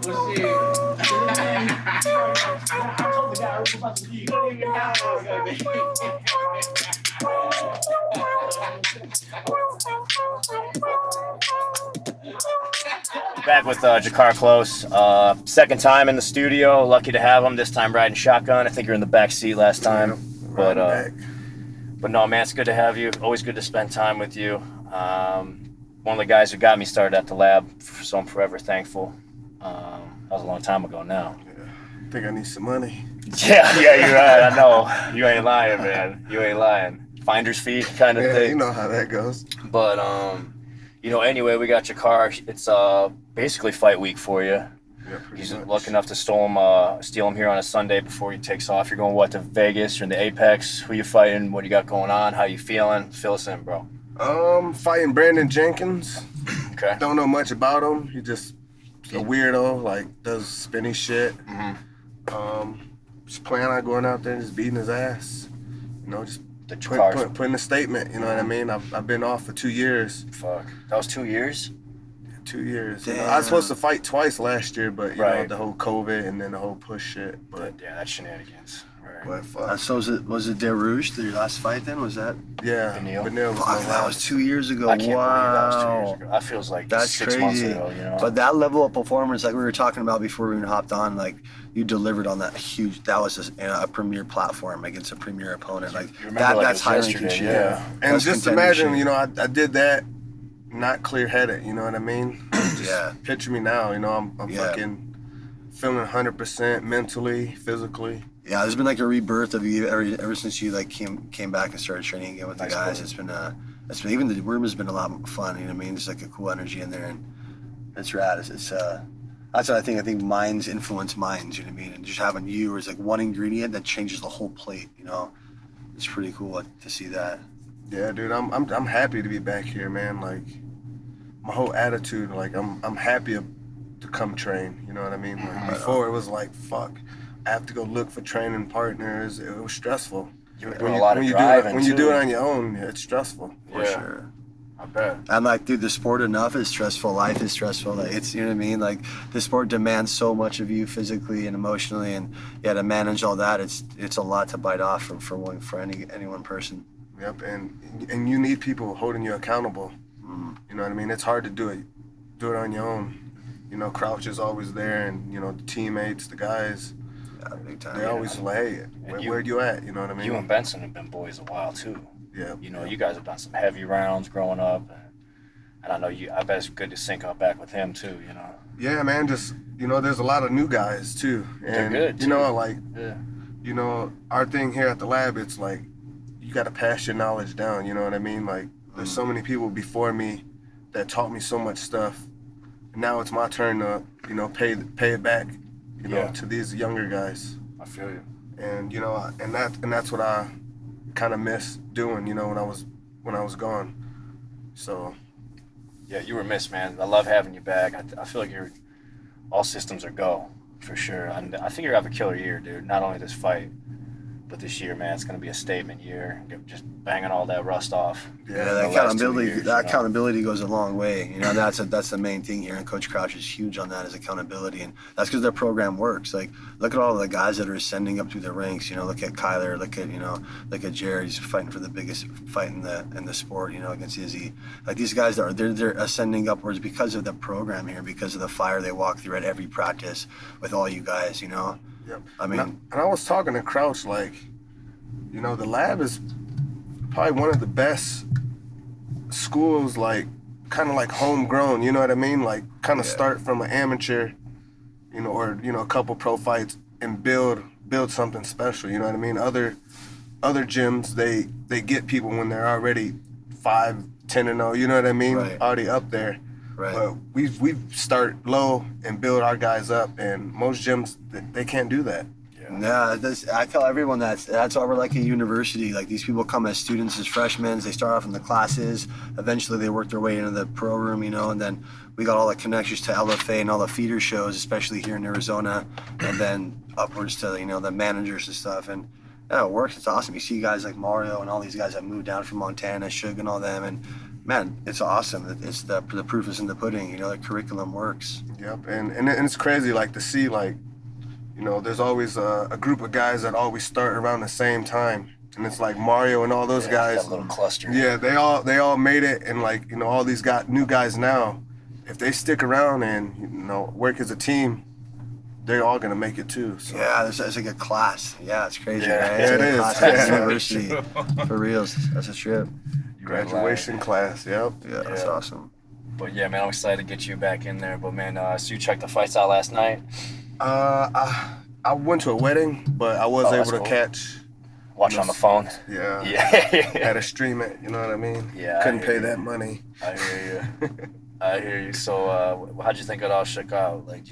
Back with Drakkar Klose. Second time in the studio. Lucky to have him. This time riding shotgun. I think you're in the back seat last time. But no, man, it's good to have you. Always good to spend time with you. One of the guys who got me started at the lab, so I'm forever thankful. That was a long time ago now. Yeah. I think I need some money. Yeah, you're right. I know. You ain't lying, man. You ain't lying. Finder's fee kind of thing. You know how that goes. But anyway, we got your car. It's basically fight week for you. Yeah, He's much. lucky enough to steal him here on a Sunday before he takes off. You're going to Vegas? You're in the Apex. Who you fighting? What do you got going on? How you feeling? Fill us in, bro. Fighting Brandon Jenkins. Okay. Don't know much about him. He just a weirdo, like does spinny shit. Just plan on going out there and just beating his ass. Just putting a statement. You know what I mean? I've been off for 2 years. Fuck. That was 2 years? 2 years. I was supposed to fight twice last year, but you know the whole COVID and then the whole push shit. But yeah, that's shenanigans. Right. But fuck. So was it Derouge, your last fight then? Was that? Yeah. Benil was fuck, that was 2 years ago. I can't believe that was 2 years ago. That feels like that's 6 crazy. months ago, you know? But that level of performance, like we were talking about before we even hopped on, like you delivered on that huge. That was a premier platform against a premier opponent. Like that's high ranking shit. Yeah. And just imagine, I did that, not clear-headed. You know what I mean? Just picture me now. I'm fucking feeling 100% mentally, physically. Yeah, there's been like a rebirth of you ever since you like came back and started training again with the guys. It's been even the room has been a lot more fun. You know what I mean? There's like a cool energy in there, and it's rad. It's that's what I think. I think minds influence minds. You know what I mean? And just having you is like one ingredient that changes the whole plate. It's pretty cool to see that. Yeah, dude, I'm happy to be back here, man. Like my whole attitude, like I'm happy to come train. You know what I mean? Like, before it was like fuck. I have to go look for training partners. It was stressful. You were doing a lot of driving when you do it on your own, it's stressful. For sure. I bet. I'm like, dude, the sport enough is stressful. Life is stressful. Like, it's, you know what I mean? Like, the sport demands so much of you physically and emotionally, and to manage all that, it's a lot to bite off for any one person. Yep, and you need people holding you accountable. You know what I mean? It's hard to do it on your own. Crouch is always there, and the teammates, the guys. Yeah, big time. They always like, hey, where you at? You know what I mean? You and Benson have been boys a while too. Yeah. You guys have done some heavy rounds growing up, and I know I bet it's good to sync up back with him too. Yeah, man. Just there's a lot of new guys too, and they're good too. Our thing here at the lab, it's like you got to pass your knowledge down. You know what I mean? Like there's so many people before me that taught me so much stuff. Now it's my turn to pay it back. To these younger guys. I feel you. And and that's what I kind of miss doing. When I was gone. So. Yeah, you were missed, man. I love having you back. I feel like all systems are go for sure. And I think you're gonna have a killer year, dude. Not only this fight, but this year, man, it's gonna be a statement year. Just banging all that rust off. Yeah, that accountability goes a long way. That's the main thing here, and Coach Crouch is huge on that, is accountability, and that's because their program works. Like, look at all the guys that are ascending up through the ranks. Look at Kyler, look at Jared. He's fighting for the biggest fight in the sport. Against Izzy. Like, these guys they're ascending upwards because of the program here, because of the fire they walk through at every practice with all you guys. Yep. I mean, and I was talking to Crouch, like, the lab is probably one of the best schools, like, kind of like homegrown, you know what I mean? Like, kind of start from an amateur, or, a couple pro fights and build something special, you know what I mean? Other gyms, they get people when they're already 5, 10-0, you know what I mean? Right. Already up there. Right. But we start low and build our guys up, and most gyms, they can't do that. Yeah, I tell everyone that's why we're like a university. Like, these people come as students, as freshmen. They start off in the classes. Eventually, they work their way into the pro room, and then we got all the connections to LFA and all the feeder shows, especially here in Arizona, and then upwards to the managers and stuff. And yeah, it works. It's awesome. You see guys like Mario and all these guys that moved down from Montana, Suge and all them, and man, it's awesome. It's the proof is in the pudding. You know, the curriculum works. Yep, and it's crazy, like, to see, like, you know, there's always a group of guys that always start around the same time, and it's like Mario and all those guys. That little cluster. Yeah, they all made it, and, like, you know, all these new guys now, if they stick around and, you know, work as a team, they're all gonna make it too. So. Yeah, it's like a class. Yeah, it's crazy, Yeah. right? Yeah, it is. Class at university. For reals, that's a trip. Graduation class, yep. Yeah, that's awesome. But yeah, man, I'm excited to get you back in there. But man, so you checked the fights out last night? I went to a wedding, but I was able to catch. Watch on the phone. Yeah. Yeah. Had to stream it. You know what I mean? Yeah. Couldn't pay that money. I hear you. I hear you. So, how'd you think it all shook out? Like,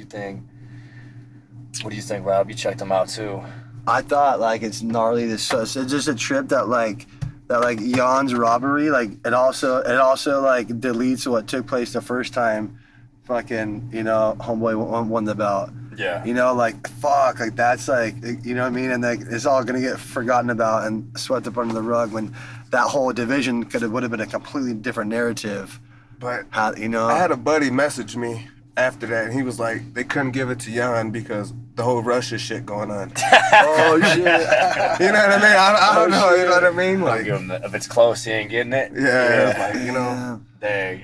what do you think, Rob? You checked them out too. I thought like it's gnarly. It's just a trip that like Jan's robbery. Like it also like deletes what took place the first time. Fucking, you know, homeboy won the belt. Yeah. You know, like fuck, like that's like, you know what I mean, and like it's all gonna get forgotten about and swept up under the rug when that whole division would have been a completely different narrative. But you know, I had a buddy message me after that, and he was like, they couldn't give it to Jan because the whole Russia shit going on. oh shit. You know what I mean? I don't know. Shit. You know what I mean? Like, If it's close, he ain't getting it. yeah. Like, you know. Dang.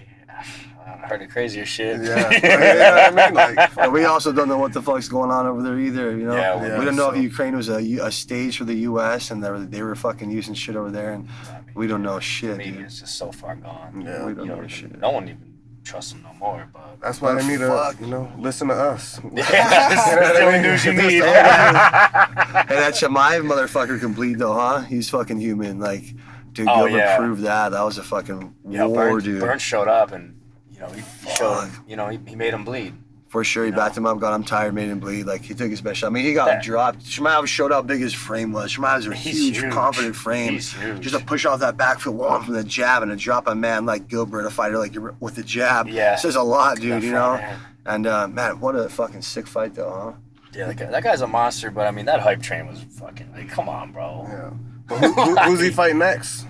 I heard the crazier shit. Yeah. You know what I mean? Like, And we also don't know what the fuck's going on over there either, you know? Yeah, we don't know if Ukraine was a stage for the U.S. and they were fucking using shit over there, and we don't know shit, Maybe dude. it's just so far gone. Yeah. We don't know shit. No one even trusts him no more. But that's why they need to, you know, listen to us. yeah, that's the only news you need. Hey, that Shemaev motherfucker complete though, huh? He's fucking human. Like, dude, Oh, Gilbert yeah. proved that. That was a fucking Yeah, war, dude. Burns showed up and he showed him. You know, he made him bleed. For sure, he backed him up, got him tired, made him bleed. Like, he took his best shot. I mean, he got dropped. Shemaev showed how big his frame was. Shemaev's a huge, confident frame. He's huge. Just to push off that backfield wall from the jab and to drop a man like Gilbert, a fighter like you with the jab. Yeah. Says a lot, dude, That you know? front, And, man, what a fucking sick fight, though, huh? Yeah, that guy's a monster. But I mean, that hype train was fucking like, come on, bro. Yeah. But who's he fighting next?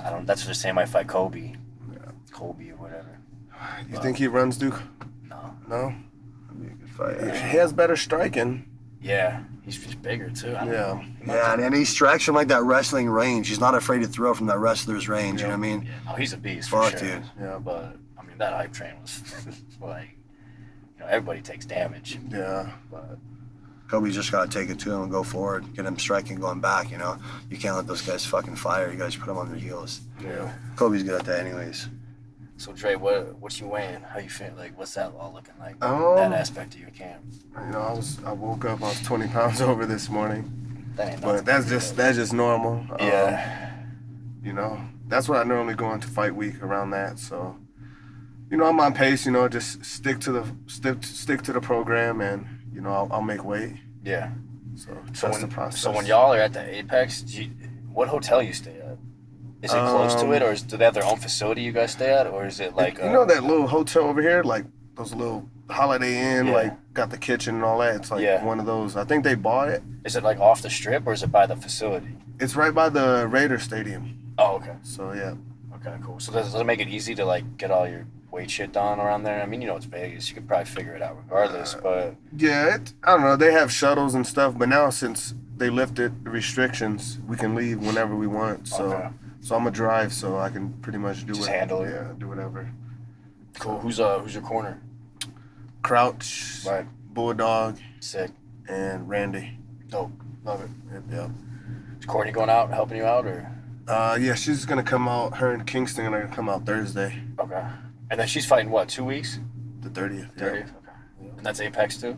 I don't. That's just saying I fight Kobe. Yeah. Kobe or whatever. You think he runs Duke? No. No? That'd be a good fight. He has better striking. Yeah, he's just bigger too. I don't know. Yeah, and he strikes from like that wrestling range. He's not afraid to throw from that wrestler's range, you know what I mean? Yeah, no, he's a beast Fuck, for sure. dude. Yeah. But I mean, that hype train was like, everybody takes damage. Yeah. But Kobe's just got to take it to him and go forward, get him striking, going back, you know? You can't let those guys fucking fire. You guys put them on their heels. Yeah. Kobe's good at that anyways. so Dre, what you weighing? How you feel? Like, what's that all looking like? That Um, aspect of your camp. You know, I woke up, I was 20 pounds over this morning. That ain't But nothing. that's just normal. Yeah. You know, that's what I normally go into fight week around that. So, you know, I'm on pace. You know, just stick to the program, and you know, I'll make weight. Yeah. So So the process. So when y'all are at the Apex, what hotel you stay at? Is it close to it, or do they have their own facility you guys stay at, or is it like you know that little hotel over here, like those little Holiday Inn, like got the kitchen and all that. It's like one of those. I think they bought it. Is it like off the strip, or is it by the facility? It's right by the Raider Stadium. Oh, okay. So yeah. Okay, cool. So does it make it easy to like get all your weight shit done around there? I mean, you know, it's Vegas. You could probably figure it out regardless, but Yeah, I don't know. They have shuttles and stuff, but now since they lifted the restrictions, we can leave whenever we want. So, so I'm a drive, so I can pretty much do Just it. handle it. Yeah, do whatever. cool. Who's your corner? Crouch, Right. Bulldog, Sick. and Randy. Dope. Love it. Yep. Is Courtney going out helping you out, or? Yeah, she's gonna come out. Her and Kingston are gonna come out Thursday, Okay. And then she's fighting what? 2 weeks? the 30th. 30th. Yep. Okay. And that's Apex too.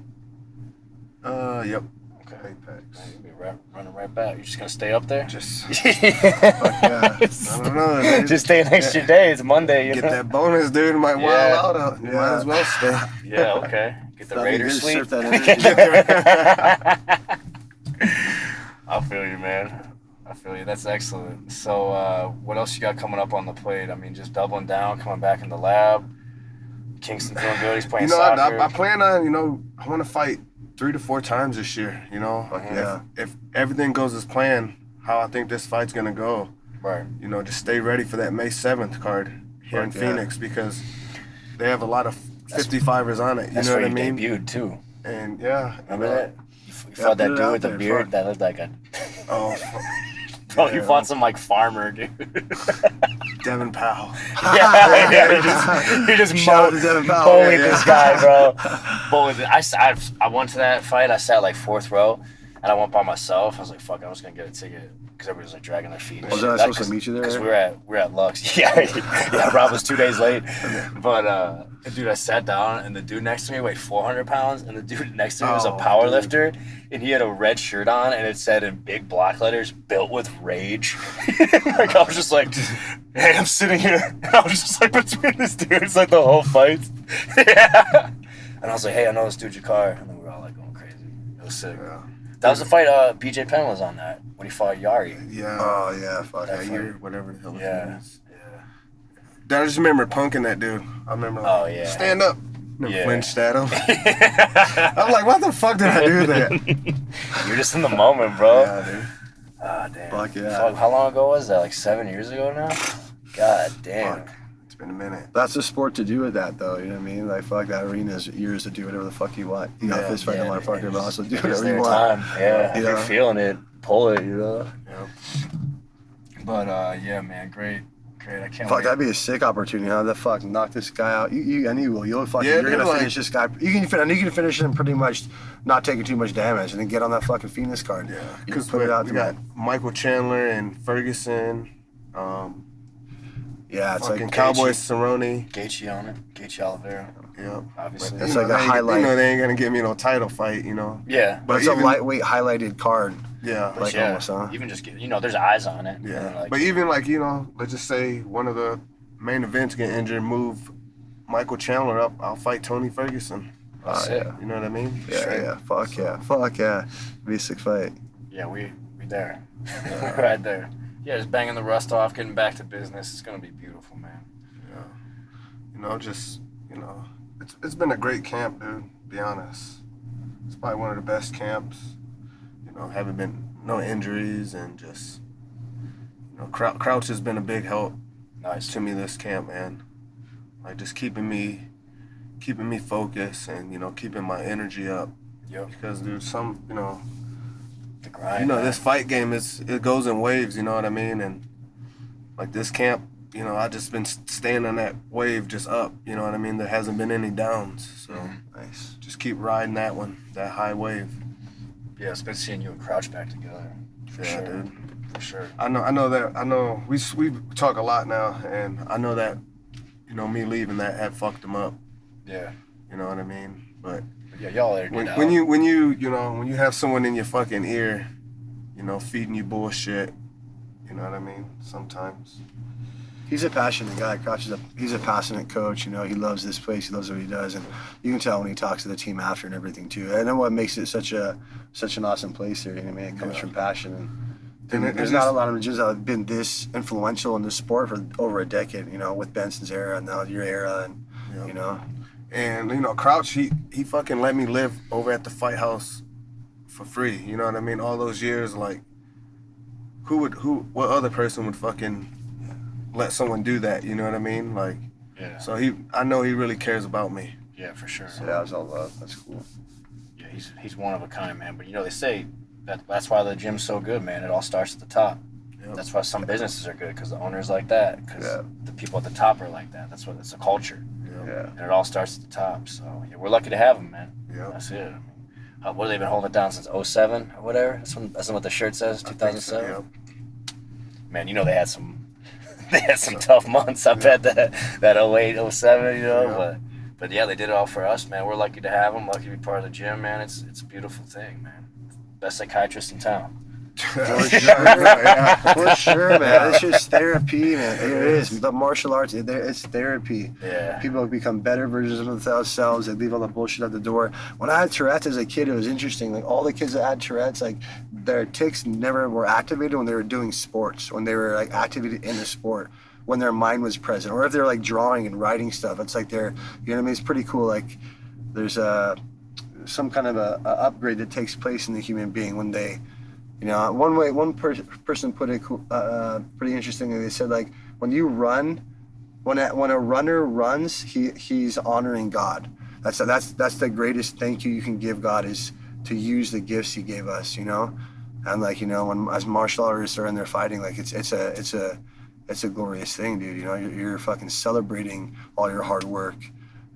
Yep. Okay. Apex. Man, you'll be running right back. You just gonna stay up there? Just, Yeah. I don't know. Dude. Just stay an extra day. It's Monday. You Get know? that bonus, dude. Might Yeah. wild out. You might as well stay. Yeah. Okay. Get the That'd be Raiders good, sleep. surf that energy. I feel you, man. I feel you. That's excellent. So, what else you got coming up on the plate? I mean, just doubling down, coming back in the lab. Kingston feeling good. He's playing You know, soccer. I plan on, you know, I want to fight 3 to 4 times this year, you know? Yeah. If everything goes as planned, how I think this fight's going to go, Right. You know, just stay ready for that May 7th card here in Phoenix because they have a lot of 55ers on it. You know what I mean? That's where you debuted too. And yeah, remember that? You fought that dude with the beard that looked like a. Oh. Bro, you fought some like farmer dude. Devin Powell. He just bullied this guy, bro. I went to that fight. I sat like 4th row, and I went by myself. I was like, "Fuck, I was gonna get a ticket." Because everybody was like dragging their feet. Was I supposed to meet you there? Because we're at Lux. Yeah. Rob was 2 days late. But dude, I sat down and the dude next to me weighed 400 pounds, and the dude next to me was a power lifter, and he had a red shirt on, and it said in big block letters, "Built with rage." Like I was just like, hey, I'm sitting here, and I was just like between these dudes like the whole fight. Yeah. And I was like, hey, I know this dude Drakkar, and then we were all like going crazy. It was sick. Yeah. That was the fight. BJ Penn was on that when he fought Yari. Yeah. Oh yeah, fuck that year, whatever the hell his name is. Yeah. I just remember punking that dude. I remember. Like, stand up. Flinched at him. I'm like, what the fuck did I do that? You're just in the moment, bro. Yeah, dude. Ah, damn. Fuck yeah. Fuck, how long ago was that? Like 7 years ago now? God damn. Fuck. It's been a minute. That's a sport to do with that, though. You know what I mean? Like, fuck, that arena's yours to do whatever the fuck you want. You got a fist fight, motherfucker, but also do whatever you want. Yeah, if you're feeling it, pull it, you know? Yeah. But, yeah, man, great. I can't fuck, wait. that'd be a sick opportunity. How the fuck knock this guy out? You and you will. You'll fucking. Yeah, you're gonna finish this guy. You can finish him pretty much, not taking too much damage, and then get on that fucking Phoenix card. Yeah, because we got Michael Chandler and Ferguson. Yeah, it's fucking like Cowboy Cerrone. Gaethje on it. Gaethje Oliveira. Yeah, obviously. It's like a highlight. You know they ain't gonna give me no title fight. You know. Yeah, but it's a lightweight highlighted card. Yeah, like almost, huh? Even just there's eyes on it. Yeah, but even like let's just say one of the main events get injured, move Michael Chandler up, I'll fight Tony Ferguson. Yeah. You know what I mean? Yeah. Fuck yeah. Be a sick fight. Yeah, we there. Right there. Yeah, just banging the rust off, getting back to business. It's gonna be beautiful, man. Yeah. It's been a great camp, dude. To be honest, it's probably one of the best camps. Haven't been no injuries and just Crouch has been a big help. Nice. To me this camp, man. Like just keeping me focused and keeping my energy up. Yep. Because there's some the grind. This fight game it goes in waves. You know what I mean? And like this camp, I just been staying on that wave just up. You know what I mean? There hasn't been any downs. So nice. Just keep riding that high wave. Yeah, it's good seeing you and Crouch back together. For sure, dude. For sure. I know we talk a lot now, and I know that me leaving that had fucked him up. Yeah. You know what I mean? But yeah, y'all are when you have someone in your fucking ear, feeding you bullshit, you know what I mean? Sometimes. He's a passionate guy. Crouch he's a passionate coach. He loves this place. He loves what he does, and you can tell when he talks to the team after and everything too. And then what makes it such an awesome place here. It comes from passion, and there's not a lot of gyms that have been this influential in the sport for over a decade. With Benson's era and now your era, and And Crouch, he fucking let me live over at the Fight House for free. You know what I mean? All those years, like, what other person would fucking let someone do that? You know what I mean? Like, yeah. So I know he really cares about me. Yeah, for sure. So that was all love. That's cool. Yeah, he's one of a kind, man. But they say that's why the gym's so good, man. It all starts at the top. Yep. That's why some businesses are good, because the owner's like that, because the people at the top are like that. That's what it's a culture. Yeah. And it all starts at the top. So we're lucky to have them, man. Yeah. That's it. What have they been holding it down since 07 or whatever? That's what the shirt says. 2007. So, Man, they had some tough months. I bet that 08, 07, But yeah, they did it all for us, man. We're lucky to have them. Lucky to be part of the gym, man. It's a beautiful thing, man. Best psychiatrist in town. For sure, man. It's just therapy, man. It is. The martial arts, it's therapy. Yeah. People become better versions of themselves. They leave all the bullshit at the door. When I had Tourette's as a kid, it was interesting. Like, all the kids that had Tourette's, like, their tics never were activated when they were doing sports, when they were, like, activated in the sport, when their mind was present, or if they're, like, drawing and writing stuff. It's like they're, it's pretty cool. Like, there's some kind of a upgrade that takes place in the human being when they You know, one person put it pretty interestingly. They said like when you run, when a runner runs, he's honoring God. That's the greatest thank you can give God is to use the gifts He gave us. You know, and like you know when as martial artists are in there fighting, like it's a glorious thing, dude. You know, you're fucking celebrating all your hard work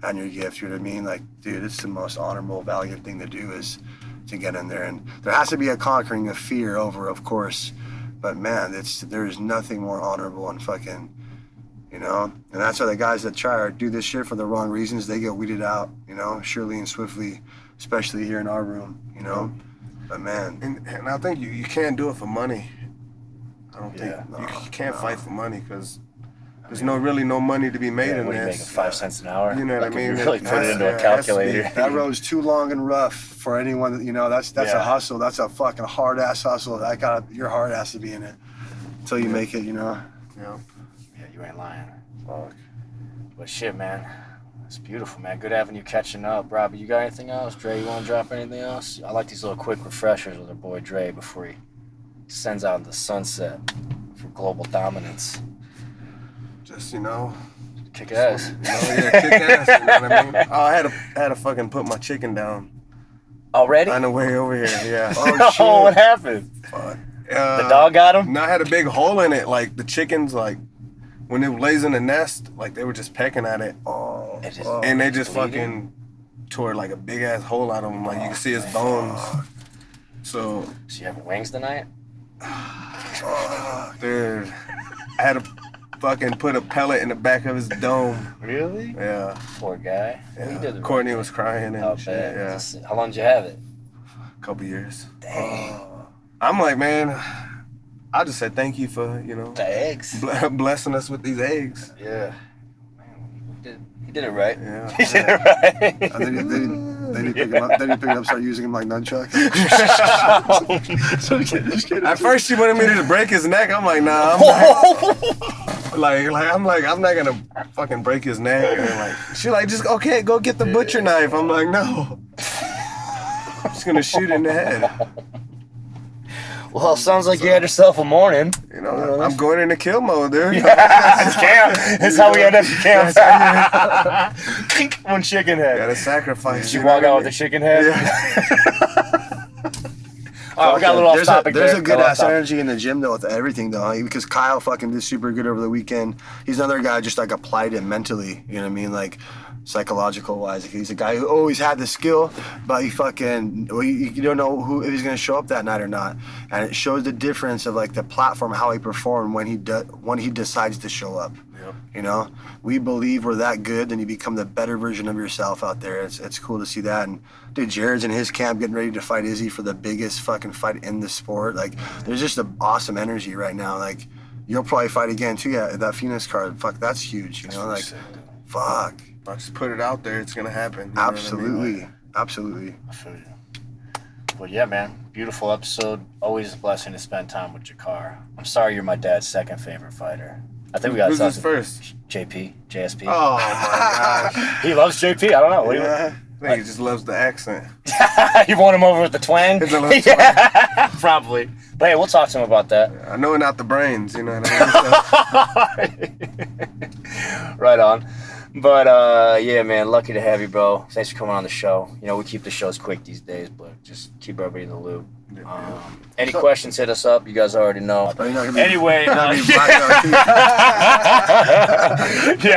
and your gift. You know what I mean? Like, dude, it's the most honorable, valuable thing to do is to get in there. And there has to be a conquering of fear over, of course. But man, there's nothing more honorable and fucking, you know. And that's why the guys that try or do this shit for the wrong reasons, they get weeded out, you know, surely and swiftly, especially here in our room, you know. But man, and I think you can't do it for money. I don't think you can't fight for money because there's really no money to be made in what are you this. making, 5 cents an hour? You know what I mean? You really put it into a calculator. That road's too long and rough for anyone that, you know, that's a hustle. That's a fucking hard ass hustle. Your heart has to be in it until you make it, you know. Yeah. Yeah, you ain't lying. Fuck. But shit, man. It's beautiful, man. Good having you catching up. Robbie, you got anything else? Dre, you want to drop anything else? I like these little quick refreshers with our boy Dre before he sends out into the sunset for global dominance. Just, you know, kick ass. Kick ass, you know what I mean? Oh, I had to fucking put my chicken down. Already? On the way over here, yeah. Oh, shit. What happened? Fuck. The dog got him? No, I had a big hole in it. Like, the chickens, like, when it lays in the nest, like, they were just pecking at it. And they just fucking tore, like, a big-ass hole out of them. Like, you can see his bones. So you having wings tonight? Dude, I had to fucking put a pellet in the back of his dome. Really? Yeah. Poor guy. Yeah. He did Courtney was crying and shit. Yeah. How long did you have it? A couple years. Dang. I'm like, man, I just said thank you for, you know, the eggs. Blessing us with these eggs. Yeah. Man, he did it right. Yeah. He did it right. And then you pick him up. Then you pick him up, start using him like nunchucks. Just kidding. At first, she wanted me to break his neck. I'm like, nah. I'm not gonna fucking break his neck. And like, she like, just okay, go get the butcher knife. I'm like, no. I'm just gonna shoot in the head. Well, sounds like you had yourself a morning. You know, I'm going into kill mode, dude. It's camp. That's how we end up in camp. One chicken head. Gotta sacrifice. Did you walk out with a chicken head? Yeah. Oh, we got a little off topic There's there. a good ass energy in the gym though with everything though, because Kyle fucking did super good over the weekend. He's another guy just like applied it mentally, you know what I mean, like psychological wise. Like, he's a guy who always had the skill, but you don't know if he's gonna show up that night or not, and it shows the difference of like the platform, how he performed when he decides to show up. Yep. You know, we believe we're that good, then you become the better version of yourself out there. It's cool to see that. And dude, Jared's in his camp getting ready to fight Izzy for the biggest fucking fight in the sport. Like, there's just an awesome energy right now. Like, you'll probably fight again too. Yeah, that Phoenix card, fuck, that's huge. You know, like, fuck. I just put it out there, it's gonna happen. Absolutely, like, absolutely. I feel you. Well, yeah, man. Beautiful episode. Always a blessing to spend time with Drakkar. I'm sorry you're my dad's second favorite fighter. I think we got who's something. his first? JSP. Oh my gosh. He loves JP. I don't know. What do you I think he just loves the accent. You want him over with the twang? Yeah, probably. But hey, we'll talk to him about that. I know not the brains, you know what I mean? Right on. But yeah, man, lucky to have you, bro. Thanks for coming on the show. You know, we keep the shows quick these days, but just keep everybody in the loop. Any questions, hit us up. You guys already know. Anyway, yeah,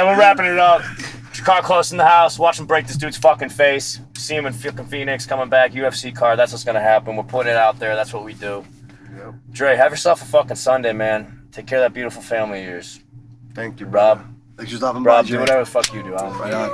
we're wrapping it up. Drakkar Klose in the house. Watch him break this dude's fucking face. See him in fucking Phoenix coming back. UFC card. That's what's gonna happen. We're putting it out there. That's what we do. Yep. Dre, have yourself a fucking Sunday, man. Take care of that beautiful family of yours. Thank you, Rob. Thanks for stopping Rob, by, do whatever the fuck you do. I don't Right on.